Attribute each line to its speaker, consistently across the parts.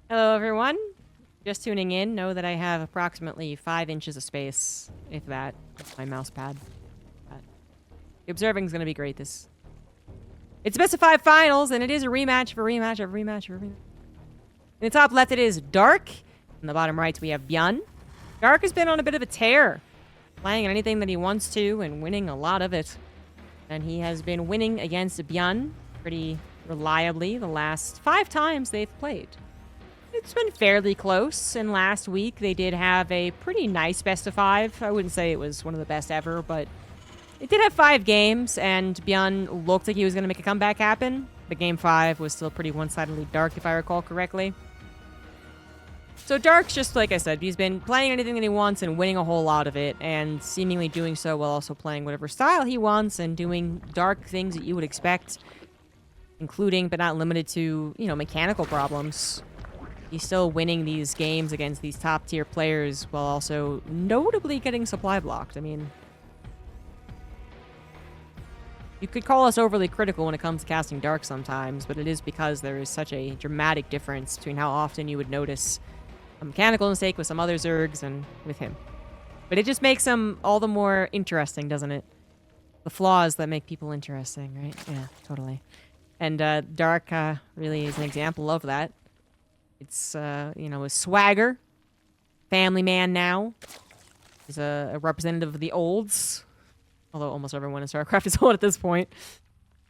Speaker 1: Hello, everyone. Just tuning in. Know that I have approximately 5 inches of space, if that, with my mouse pad. The observing is going to be great. It's best of 5 finals, and it is a rematch of a rematch of a rematch of a rematch. In the top left, it is Dark. In the bottom right, we have Byun. Dark has been on a bit of a tear, playing anything that he wants to and winning a lot of it. And he has been winning against Byun pretty reliably the last 5 times they've played. It's been fairly close, and last week they did have a pretty nice best of 5. I wouldn't say it was one of the best ever, but it did have 5 games, and Byun looked like he was going to make a comeback happen. But game 5 was still pretty one-sidedly Dark, if I recall correctly. So Dark's just, like I said, he's been playing anything that he wants and winning a whole lot of it, and seemingly doing so while also playing whatever style he wants and doing Dark things that you would expect, including, but not limited to, mechanical problems. He's still winning these games against these top-tier players while also notably getting supply blocked. I mean, you could call us overly critical when it comes to casting Dark sometimes, but it is because there is such a dramatic difference between how often you would notice a mechanical mistake with some other Zergs and with him. But it just makes him all the more interesting, doesn't it? The flaws that make people interesting, right? Yeah, totally. And Dark really is an example of that. It's, a swagger. Family man now. He's a representative of the olds. Although almost everyone in StarCraft is old at this point.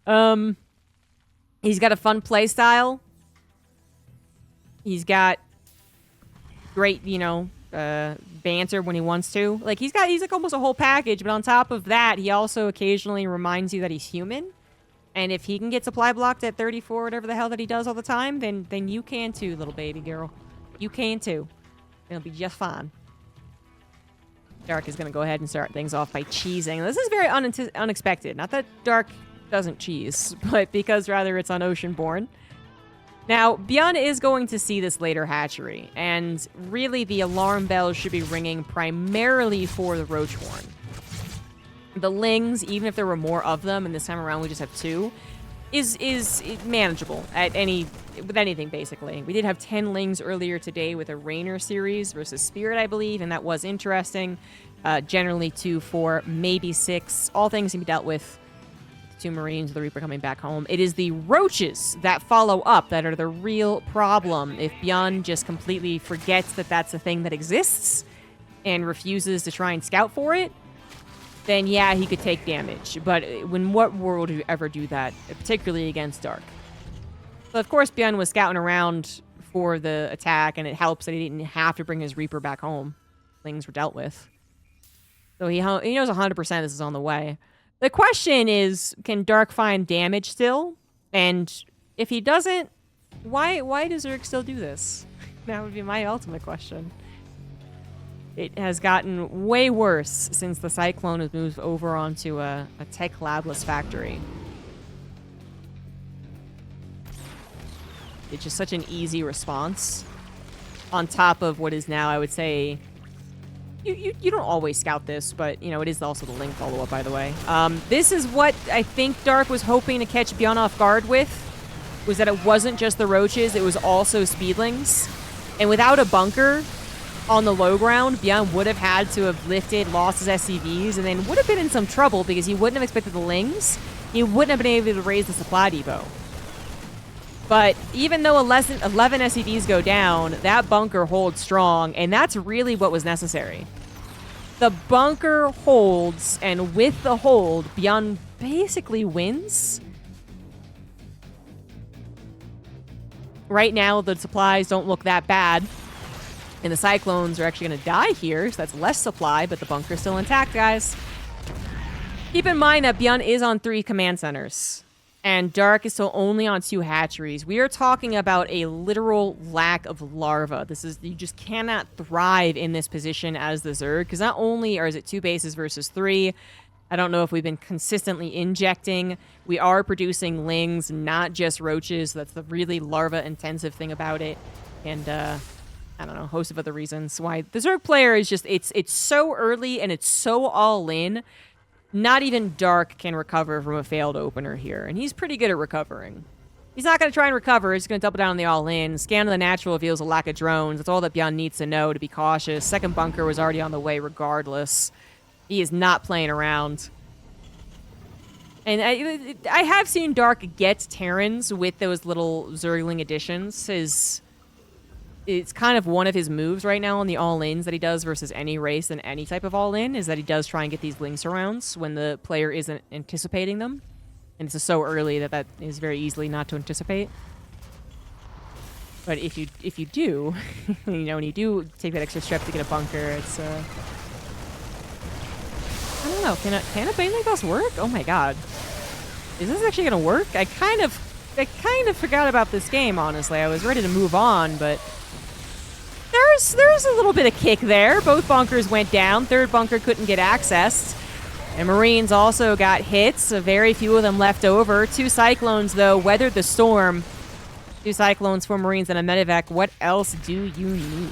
Speaker 1: He's got a fun play style. He's got great, banter when he wants to. Like, he's like almost a whole package, but on top of that, he also occasionally reminds you that he's human. And if he can get supply blocked at 34, whatever the hell that he does all the time, then you can too, little baby girl. You can too. It'll be just fine. Dark is going to go ahead and start things off by cheesing. This is very unexpected. Not that Dark doesn't cheese, but because rather it's on Oceanborn. Now, Byun is going to see this later hatchery, and really the alarm bells should be ringing primarily for the Roachhorn. The Lings, even if there were more of them, and this time around we just have 2, is manageable with anything, basically. We did have 10 Lings earlier today with a Rainer series versus Spirit, I believe, and that was interesting. Generally 2, 4, maybe 6. All things can be dealt with. 2 Marines, the Reaper coming back home. It is the Roaches that follow up that are the real problem. If Byun just completely forgets that that's a thing that exists and refuses to try and scout for it, then yeah, he could take damage. But in what world would you ever do that, particularly against Dark? So of course Byun was scouting around for the attack, and it helps that he didn't have to bring his Reaper back home. Things were dealt with. So he knows 100% this is on the way. The question is, can Dark find damage still? And if he doesn't, why does Zerg still do this? That would be my ultimate question. It has gotten way worse since the Cyclone has moved over onto a tech labless factory. It's just such an easy response. On top of what is now, I would say... You don't always scout this, but, it is also the Link follow-up, by the way. This is what I think Dark was hoping to catch Byun off guard with, was that it wasn't just the Roaches, it was also Speedlings. And without a bunker on the low ground, Byun would have had to have lifted, lost his SCVs, and then would have been in some trouble because he wouldn't have expected the Lings. He wouldn't have been able to raise the supply depot. But even though 11 SCVs go down, that bunker holds strong, and that's really what was necessary. The bunker holds, and with the hold, Byun basically wins. Right now, the supplies don't look that bad, and the Cyclones are actually going to die here, so that's less supply, but the bunker's still intact, guys. Keep in mind that Byun is on 3 command centers. And Dark is still only on 2 hatcheries. We are talking about a literal lack of larva. You just cannot thrive in this position as the Zerg, because not only is it 2 bases versus 3, I don't know if we've been consistently injecting. We are producing Lings, not just Roaches. That's the really larva-intensive thing about it. And, I don't know, a host of other reasons why the Zerg player is just, it's so early and it's so all in. Not even Dark can recover from a failed opener here, and he's pretty good at recovering. He's not going to try and recover. He's going to double down on the all-in. Scan of the natural reveals a lack of drones. That's all that Byun needs to know to be cautious. Second bunker was already on the way regardless. He is not playing around. And I have seen Dark get Terrans with those little Zergling additions. It's kind of one of his moves right now on the all-ins that he does versus any race and any type of all-in, is that he does try and get these Ling surrounds when the player isn't anticipating them. And it's just so early that is very easily not to anticipate. But if you do, you know, when you do take that extra step to get a bunker, it's I don't know. Can a Bane like this work? Oh my god, is this actually gonna work? I kind of forgot about this game. Honestly, I was ready to move on, but there's a little bit of kick there. Both bunkers went down. Third bunker couldn't get accessed. And Marines also got hits, very few of them left over. 2 Cyclones, though, weathered the storm. 2 Cyclones, 4 Marines, and a medevac. What else do you need?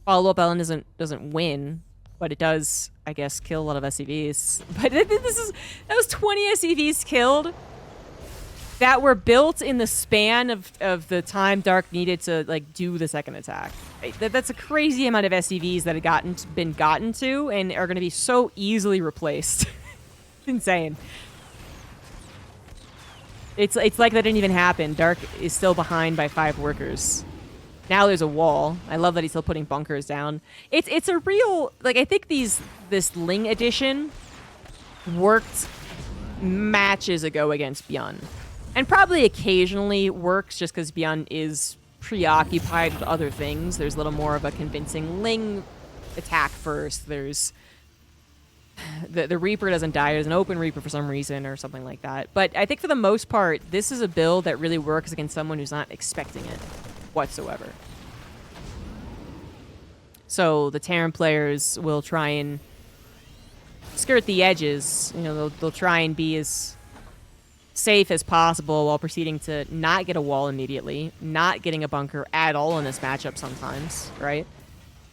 Speaker 1: Follow-up Ellen doesn't win, but it does, I guess, kill a lot of SCVs. But that was 20 SCVs killed that were built in the span of the time Dark needed to, like, do the second attack. That's a crazy amount of SCVs that had been gotten to and are going to be so easily replaced. It's insane. It's like that didn't even happen. Dark is still behind by 5 workers. Now there's a wall. I love that he's still putting bunkers down. It's a real, like, I think this Ling edition worked matches ago against Byun. And probably occasionally works just because Byun is preoccupied with other things. There's a little more of a convincing Ling attack first. There's the Reaper doesn't die. There's an open Reaper for some reason or something like that. But I think for the most part, this is a build that really works against someone who's not expecting it whatsoever. So the Terran players will try and skirt the edges. You know, they'll try and be as safe as possible while proceeding to not get a wall immediately, not getting a bunker at all in this matchup sometimes, right?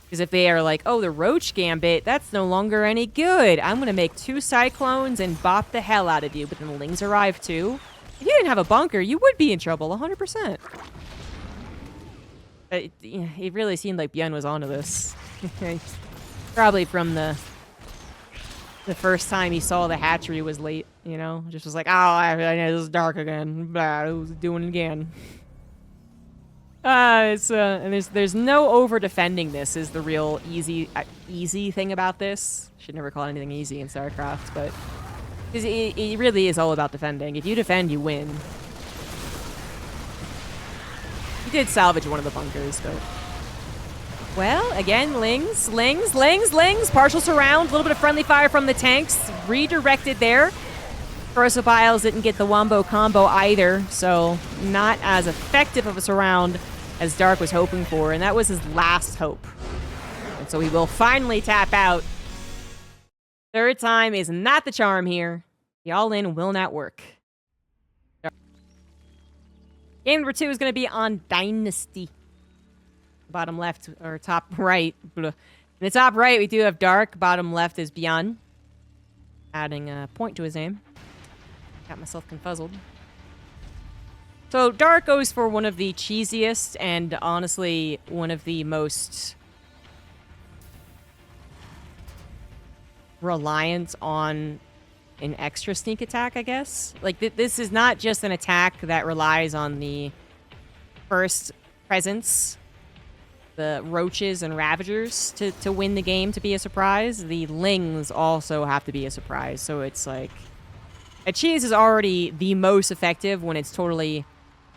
Speaker 1: Because if they are like, oh, the Roach Gambit, that's no longer any good. I'm going to make 2 Cyclones and bop the hell out of you. But then the Lings arrive too. If you didn't have a bunker, you would be in trouble, 100%. It really seemed like Byun was onto this. Probably from the first time he saw the hatchery was late, you know? Just was like, oh, I know this is Dark again. Blah, it was doing it again. And there's no over defending this is the real easy thing about this. Should never call anything easy in StarCraft, but it really is all about defending. If you defend, you win. He did salvage one of the bunkers, but well, again, Lings. Partial surround, a little bit of friendly fire from the tanks. Redirected there. Corrosive didn't get the wombo combo either, so not as effective of a surround as Dark was hoping for, and that was his last hope. And so he will finally tap out. Third time is not the charm here. The all-in will not work. Game number 2 is going to be on Dynasty. Bottom left, or top right. In the top right, we do have Dark. Bottom left is Byun. Adding a point to his name. Got myself confuzzled. So Dark goes for one of the cheesiest and honestly one of the most reliant on an extra sneak attack, I guess. Like, this is not just an attack that relies on the first presence, the Roaches and Ravagers, to win the game, to be a surprise. The Lings also have to be a surprise. So it's like, a cheese is already the most effective when it's totally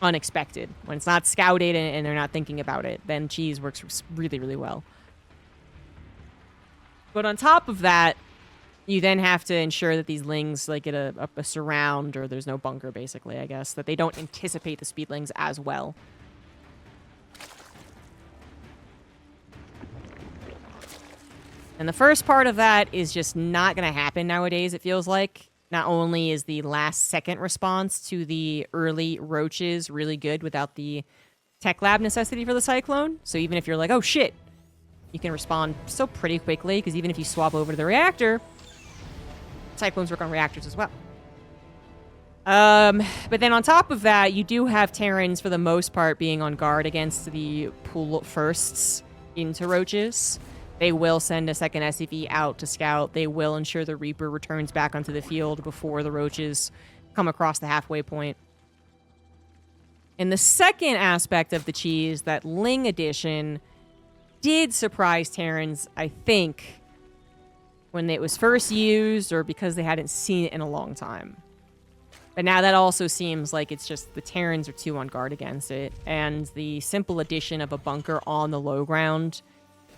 Speaker 1: unexpected. When it's not scouted and they're not thinking about it, then cheese works really, really well. But on top of that, you then have to ensure that these Lings like get a surround, or there's no bunker, basically, I guess. That they don't anticipate the Speedlings as well. And the first part of that is just not going to happen nowadays, it feels like. Not only is the last second response to the early Roaches really good without the tech lab necessity for the Cyclone. So even if you're like, oh shit, you can respond so pretty quickly, because even if you swap over to the reactor, Cyclones work on reactors as well. But then on top of that, you do have Terrans, for the most part, being on guard against the pull firsts into roaches. They will send a second SCV out to scout. They will ensure the Reaper returns back onto the field before the roaches come across the halfway point. And the second aspect of the cheese, that Ling edition, did surprise Terrans, I think, when it was first used or because they hadn't seen it in a long time. But now that also seems like it's just the Terrans are too on guard against it. And the simple addition of a bunker on the low ground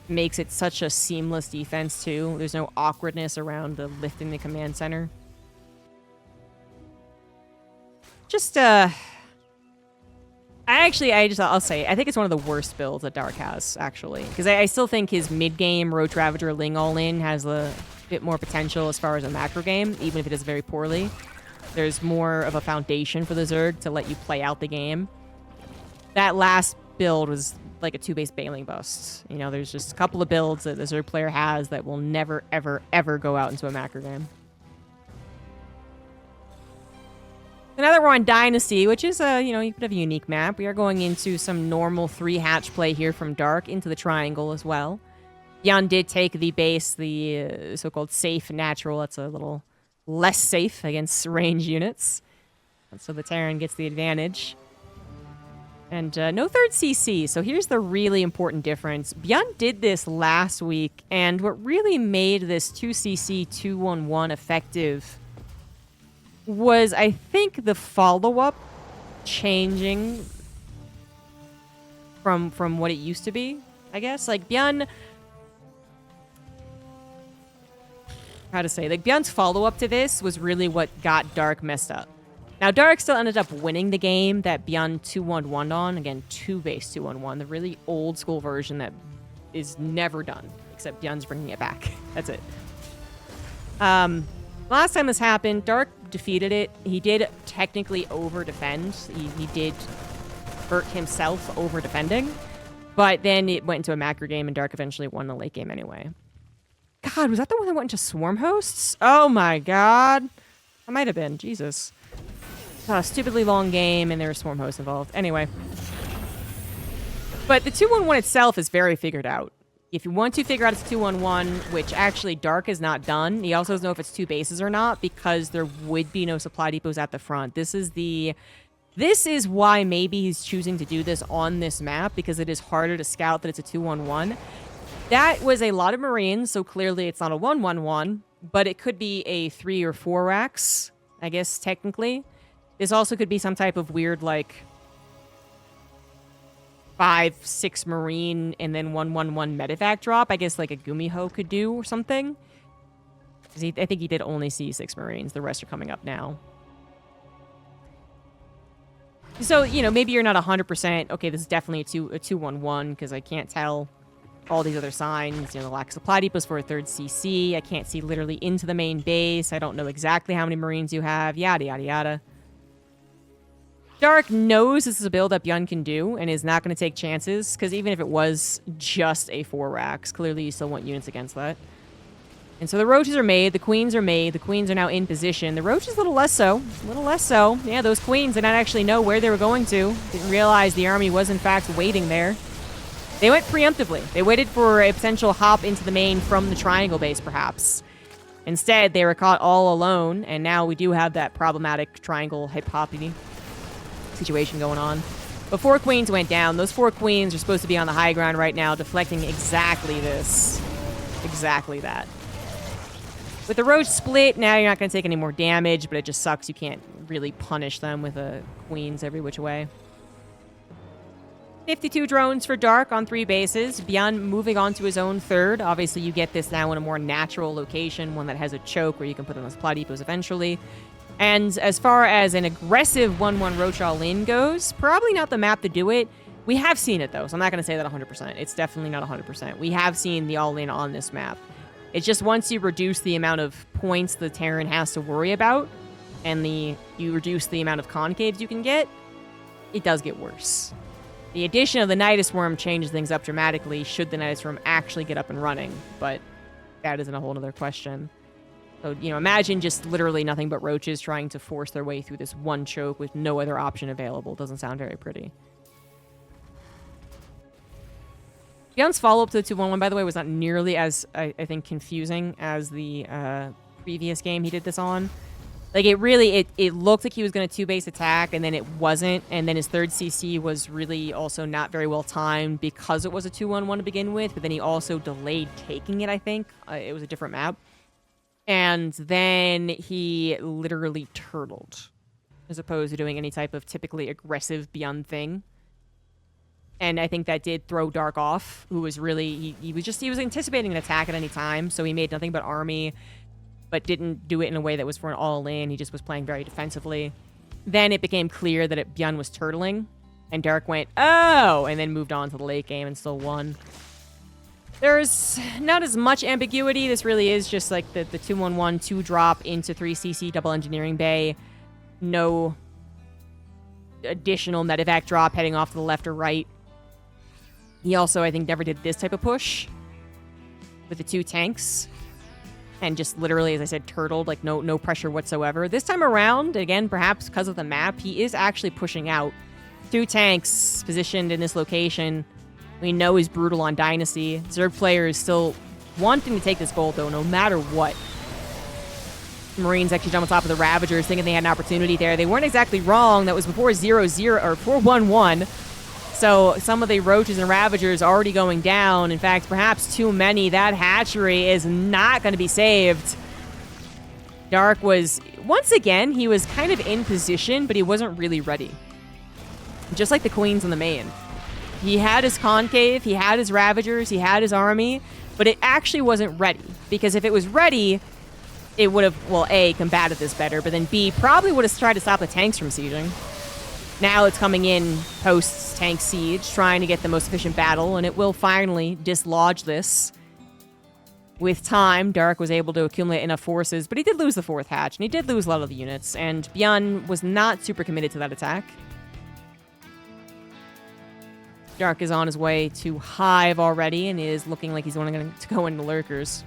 Speaker 1: makes it such a seamless defense, too. There's no awkwardness around the lifting the command center. Just, I'll say, I think it's one of the worst builds that Dark has, actually. Because I still think his mid-game Roach Ravager Ling all-in has a bit more potential as far as a macro game, even if it does very poorly. There's more of a foundation for the Zerg to let you play out the game. That last build was like a 2-base Bailing bust. You know, there's just a couple of builds that the Zerg player has that will never, ever, ever go out into a macro game. So now that we're on Dynasty, which is a, you could have a unique map, we are going into some normal 3-hatch play here from Dark into the Triangle as well. Byun did take the base, the so-called safe natural. That's a little less safe against range units. And so the Terran gets the advantage. And no third CC. So here's the really important difference. Byun did this last week, and what really made this 2CC 211 effective was, I think, the follow-up changing from what it used to be, I guess. Like, Byun... How to say, like, Byun's follow-up to this was really what got Dark messed up. Now, Dark still ended up winning the game that Byun 2-1-1'd on. Again, 2-base 2-1-1, the really old-school version that is never done, except Byun's bringing it back. That's it. Last time this happened, Dark defeated it. He did technically over-defend. He did hurt himself over-defending, but then it went into a macro game, and Dark eventually won the late game anyway. God, was that the one that went into Swarm Hosts? Oh my god. I might have been. Jesus. Stupidly long game, and there were Swarm Hosts involved. Anyway. But the 2-1-1 itself is very figured out. If you want to figure out it's 2-1-1, which actually Dark has not done, he also doesn't know if it's 2 bases or not, because there would be no supply depots at the front. This is why maybe he's choosing to do this on this map, because it is harder to scout that it's a 2-1-1. That was a lot of Marines, so clearly it's not a 1-1-1, but it could be a 3 or 4 racks, I guess, technically. This also could be some type of weird, like, 5-6 Marine and then 1-1-1 medevac drop. I guess, like, a Gumiho could do or something. I think he did only see 6 Marines. The rest are coming up now. So, maybe you're not 100%, okay, this is definitely a 2-1-1, because I can't tell all these other signs, the lack of supply depots for a third CC. I can't see literally into the main base. I don't know exactly how many Marines you have, yada, yada, yada. Dark knows this is a build that Byun can do and is not going to take chances, because even if it was just a 4 racks, clearly you still want units against that. And so the roaches are made, the queens are made, the queens are now in position. The roaches a little less so, Yeah, those queens did not actually know where they were going to. Didn't realize the army was in fact waiting there. They went preemptively. They waited for a potential hop into the main from the triangle base, perhaps. Instead, they were caught all alone, and now we do have that problematic triangle hip-hoppy situation going on. But 4 queens went down. Those 4 queens are supposed to be on the high ground right now, deflecting exactly this. Exactly that. With the roach split, now you're not going to take any more damage, but it just sucks. You can't really punish them with queens every which way. 52 drones for Dark on 3 bases. Byun moving on to his own 3rd. Obviously, you get this now in a more natural location, one that has a choke where you can put in the supply depots eventually. And as far as an aggressive 1-1 Roach all-in goes, probably not the map to do it. We have seen it, though, so I'm not going to say that 100%. It's definitely not 100%. We have seen the all-in on this map. It's just once you reduce the amount of points the Terran has to worry about, and you reduce the amount of concaves you can get, it does get worse. The addition of the Nidus Worm changes things up dramatically should the Nidus Worm actually get up and running, but that isn't a whole other question. So, you know, imagine just literally nothing but roaches trying to force their way through this one choke with no other option available. Doesn't sound very pretty. Byun's follow-up to the 2-1-1, by the way, was not nearly as, I think, confusing as the previous game he did this on. Like, it really, it looked like he was going to 2-base attack, and then it wasn't. And then his third CC was really also not very well timed because it was a 2-1-1 to begin with. But then he also delayed taking it, I think. It was a different map. And then he literally turtled, as opposed to doing any type of typically aggressive Byun thing. And I think that did throw Dark off, who was really, he was anticipating an attack at any time. So he made nothing but army, but didn't do it in a way that was for an all-in. He just was playing very defensively. Then it became clear that Byun was turtling, and Dark went, oh, and then moved on to the late game and still won. There's not as much ambiguity. This really is just like the 2-1-1, 2-drop into 3cc double engineering bay. No additional medevac drop heading off to the left or right. He also, I think, never did this type of push with the 2 tanks. And just literally, as I said, turtled, like no pressure whatsoever. This time around, again, perhaps because of the map, he is actually pushing out. 2 tanks positioned in this location. We know he's brutal on Dynasty. Zerg player is still wanting to take this gold, though, no matter what. Marines actually jumped on top of the Ravagers, thinking they had an opportunity there. They weren't exactly wrong. That was before 0-0, or 4-1-1. So some of the Roaches and Ravagers already going down. In fact, perhaps too many. That hatchery is not going to be saved. Dark was, once again, he was kind of in position, but he wasn't really ready. Just like the Queens on the main. He had his concave, he had his Ravagers, he had his army, but it actually wasn't ready. Because if it was ready, it would have, well, A, combated this better, but then B, probably would have tried to stop the tanks from sieging. Now it's coming in post-tank siege, trying to get the most efficient battle, and it will finally dislodge this. With time, Dark was able to accumulate enough forces, but he did lose the 4th hatch, and he did lose a lot of the units, and Byun was not super committed to that attack. Dark is on his way to Hive already, and is looking like he's going to go into Lurkers.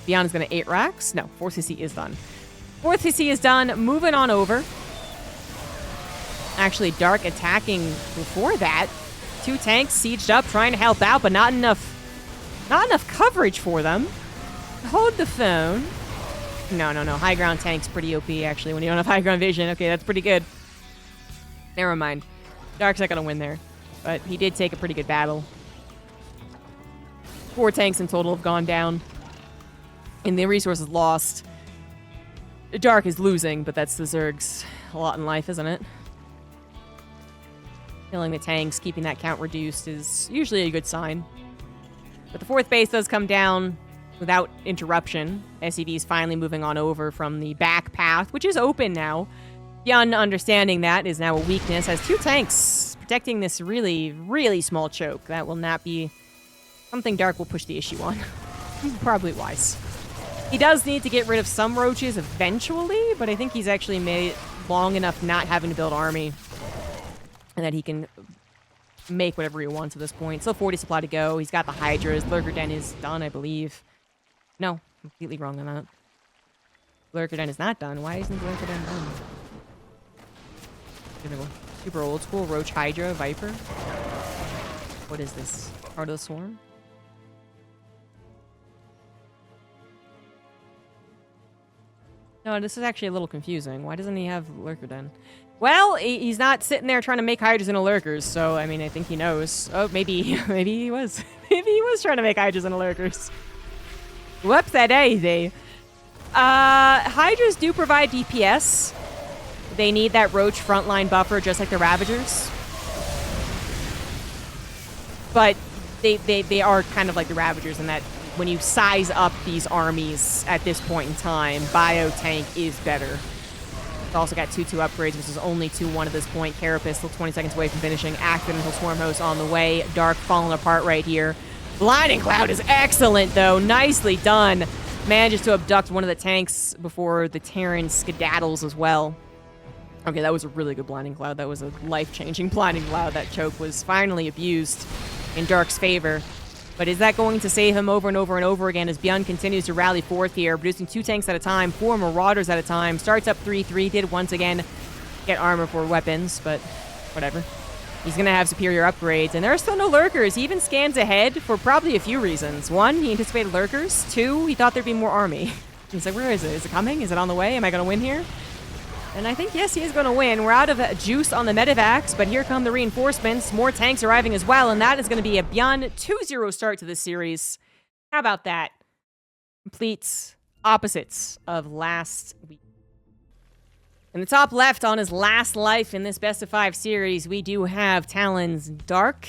Speaker 1: Byun is going to 8 racks. No, 4th CC is done. 4th CC is done. Moving on over. Actually, Dark attacking before that. 2 tanks sieged up, trying to help out, but not enough coverage for them. Hold the phone. No. High ground tank's pretty OP, actually, when you don't have high ground vision. Okay, that's pretty good. Never mind. Dark's not going to win there, but he did take a pretty good battle. 4 tanks in total have gone down, and the resources lost. Dark is losing, but that's the Zerg's lot in life, isn't it? Killing the tanks, keeping that count reduced is usually a good sign. But the 4th base does come down without interruption. SCV is finally moving on over from the back path, which is open now. Byun, understanding that, is now a weakness, has 2 tanks protecting this really, really small choke. That will not be something Dark will push the issue on. Probably wise. He does need to get rid of some Roaches eventually, but I think he's actually made it long enough not having to build army, and that he can make whatever he wants at this point. Still 40 supply to go. He's got the Hydras. Lurker Den is done, I believe. No, completely wrong on that. Lurker Den is not done. Why isn't Lurker Den done? Super old school Roach Hydra Viper. What is this? Part of the Swarm? No, this is actually a little confusing. Why doesn't he have Lurker Den? Well, he's not sitting there trying to make Hydras into Lurkers, so, I mean, I think he knows. Oh, maybe he was. Maybe he was trying to make Hydras into Lurkers. Whoops, that daisy. Hydras do provide DPS. They need that Roach frontline buffer, just like the Ravagers. But they are kind of like the Ravagers in that when you size up these armies at this point in time, Bio Tank is better. It's also got 2-2 upgrades, which is only 2-1 at this point. Carapace still 20 seconds away from finishing. Active until Swarm Host on the way. Dark falling apart right here. Blinding Cloud is excellent, though. Nicely done. Manages to abduct one of the tanks before the Terran skedaddles as well. Okay, that was a really good Blinding Cloud. That was a life-changing Blinding Cloud. That choke was finally abused in Dark's favor. But is that going to save him over and over and over again as Byun continues to rally forth here, producing 2 tanks at a time, 4 Marauders at a time, starts up 3-3, did once again get armor for weapons, but whatever. He's going to have superior upgrades, and there are still no lurkers. He even scans ahead for probably a few reasons. 1, he anticipated lurkers. 2, he thought there'd be more army. He's like, where is it? Is it coming? Is it on the way? Am I going to win here? And I think, yes, he is going to win. We're out of juice on the medevacs, but here come the reinforcements. More tanks arriving as well, and that is going to be a Byun 2-0 start to this series. How about that? Complete opposites of last week. In the top left, on his last life in this best of 5 series, we do have Talon's Dark.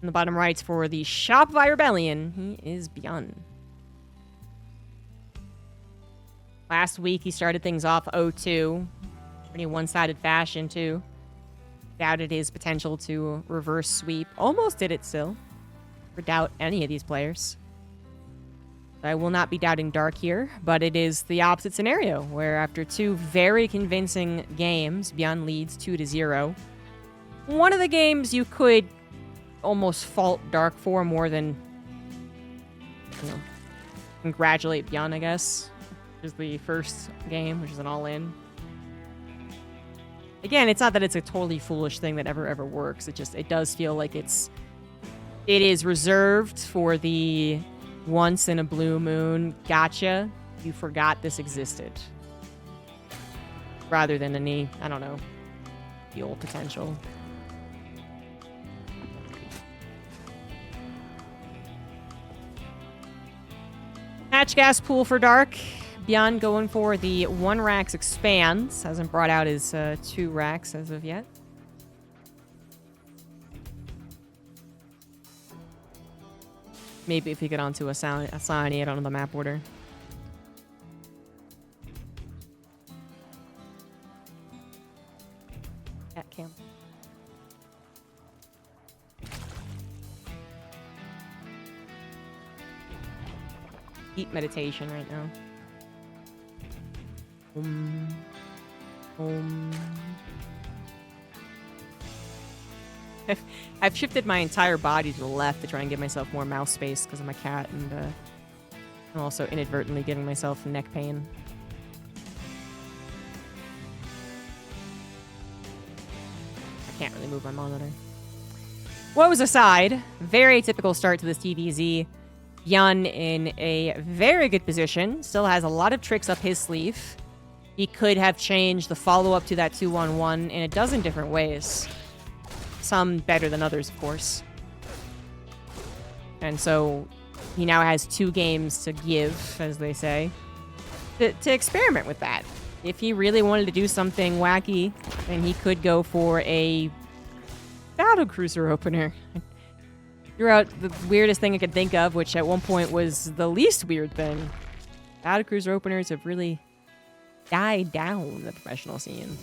Speaker 1: In the bottom right for the Shopify Rebellion, he is Byun. Last week, he started things off 0-2. Pretty one-sided fashion, too. Doubted his potential to reverse sweep. Almost did it still. Never doubt any of these players. I will not be doubting Dark here, but it is the opposite scenario, where after 2 very convincing games, Byun leads 2-0. One of the games you could almost fault Dark for more than, you know, congratulate Byun, I guess. Is the first game, which is an all-in. Again, it's not that it's a totally foolish thing that ever works. It does feel like it is reserved for the once in a blue moon gotcha. You forgot this existed. Rather than any, I don't know, fuel potential. Hatch gas pool for Dark. Byun going for the 1 Rax expands. Hasn't brought out his 2 Rax as of yet. Maybe if he get onto a Sani, I don't know the map order. Cat camp. Deep meditation right now. I've shifted my entire body to the left to try and give myself more mouse space because I'm a cat, and I'm also inadvertently giving myself neck pain. I can't really move my monitor. Woes aside, very typical start to this TVZ. Byun in a very good position, still has a lot of tricks up his sleeve. He could have changed the follow-up to that 2-1-1 in a dozen different ways. Some better than others, of course. And so he now has 2 games to give, as they say, to experiment with that. If he really wanted to do something wacky, then he could go for a battlecruiser opener. Threw out the weirdest thing I could think of, which at one point was the least weird thing. Battlecruiser openers have really died down the professional scene.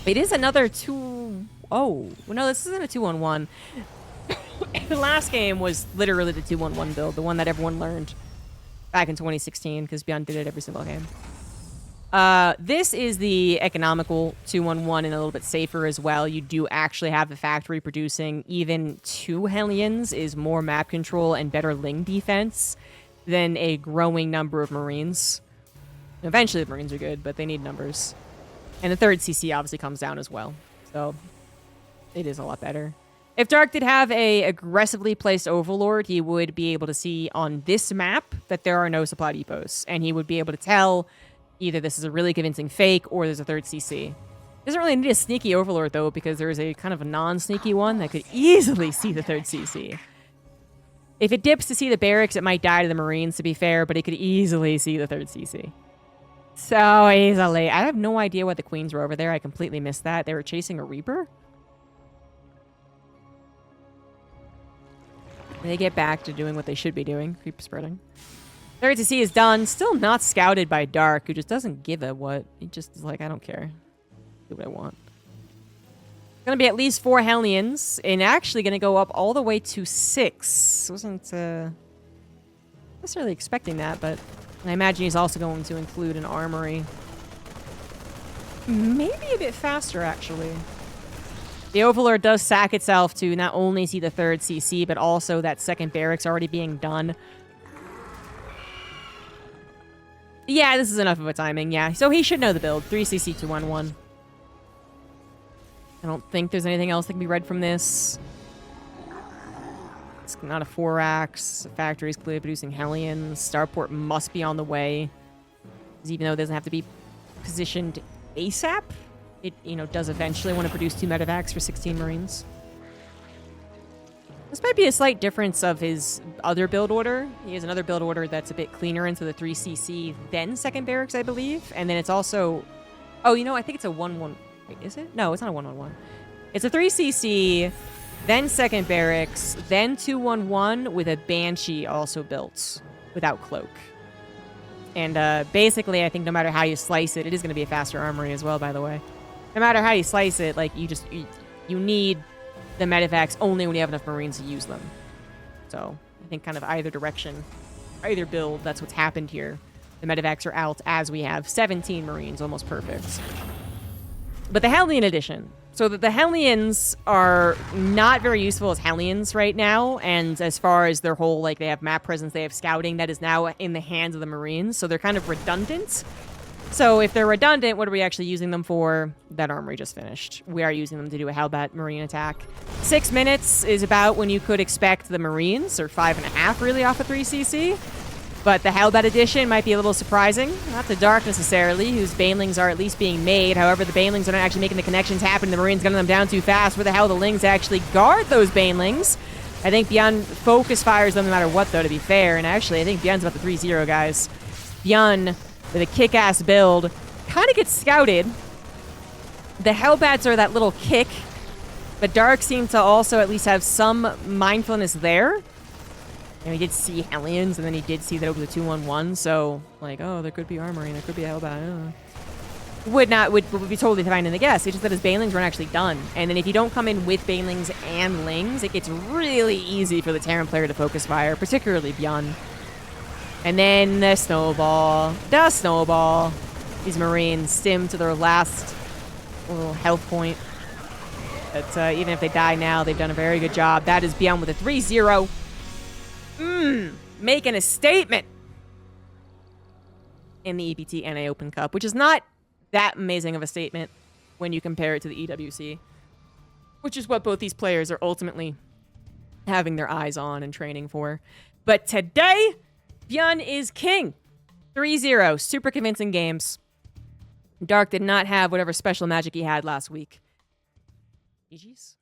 Speaker 1: It is another 2... Oh, no, this isn't a 2-1-1. The last game was literally the 2-1-1 build, the one that everyone learned back in 2016, because Byun did it every single game. This is the economical 2-1-1 and a little bit safer as well. You do actually have the factory producing even 2 Hellions is more map control and better Ling defense than a growing number of Marines. Eventually the Marines are good, but they need numbers. And the 3rd CC obviously comes down as well. So it is a lot better. If Dark did have a aggressively placed Overlord, he would be able to see on this map that there are no supply depots. And he would be able to tell either this is a really convincing fake or there's a 3rd CC. Doesn't really need a sneaky Overlord, though, because there's a kind of a non-sneaky one that could easily see the 3rd CC. If it dips to see the barracks, it might die to the Marines, to be fair, but it could easily see the 3rd CC. So easily. I have no idea why the Queens were over there. I completely missed that. They were chasing a Reaper? They get back to doing what they should be doing. Creep spreading. 3rd CC is done. Still not scouted by Dark, who just doesn't give a what. He just is like, I don't care. Do what I want. Going to be at least 4 Hellions, and actually going to go up all the way to 6. Wasn't necessarily expecting that, but I imagine he's also going to include an armory. Maybe a bit faster, actually. The Overlord does sack itself to not only see the third CC, but also that second barracks already being done. Yeah, this is enough of a timing, yeah. So he should know the build. 3CC 211. I don't think there's anything else that can be read from this. It's not a 4-ax. The factory's clearly producing Hellions. Starport must be on the way. Even though it doesn't have to be positioned ASAP, it, does eventually want to produce 2 medevacs for 16 Marines. This might be a slight difference of his other build order. He has another build order that's a bit cleaner into the 3CC, then second barracks, I believe. And then it's also... Oh, I think it's a 1-1... Wait, is it? No, it's not a 1-1-1. It's a 3CC, then second barracks, then 2-1-1 with a Banshee also built without cloak. And basically, I think no matter how you slice it, it is going to be a faster armory as well, by the way. No matter how you slice it, like, you need the medevacs only when you have enough Marines to use them. So, I think kind of either direction, either build, that's what's happened here. The medevacs are out as we have 17 Marines, almost perfect. But the Hellion edition. So the Hellions are not very useful as Hellions right now, and as far as their whole, like, they have map presence, they have scouting, that is now in the hands of the Marines, so they're kind of redundant. So if they're redundant, what are we actually using them for? That armory just finished. We are using them to do a Hellbat Marine attack. 6 minutes is about when you could expect the Marines, or 5.5 really off a 3CC. But the Hellbat edition might be a little surprising. Not the Dark necessarily, whose Banelings are at least being made. However, the Banelings are not actually making the connections happen. The Marines gunning them down too fast. Where the hell are the Lings actually guard those Banelings? I think Byun focus fires them no matter what, though, to be fair. And actually, I think Byun's about the 3-0, guys. Byun, with a kick-ass build, kind of gets scouted. The Hellbats are that little kick. The Dark seem to also at least have some mindfulness there. And he did see Hellions, and then he did see that it was a 2-1-1, so, like, oh, there could be armory, and there could be a Hellbat. Would be totally fine in the guess. It's just that his Banelings weren't actually done. And then if you don't come in with Banelings and Lings, it gets really easy for the Terran player to focus fire, particularly Byun. And then the snowball. These Marines stim to their last little health point. But even if they die now, they've done a very good job. That is Byun with a 3-0. Making a statement in the EPT NA Open Cup, which is not that amazing of a statement when you compare it to the EWC, which is what both these players are ultimately having their eyes on and training for. But today, Byun is king. 3-0, super convincing games. Dark did not have whatever special magic he had last week. GG's.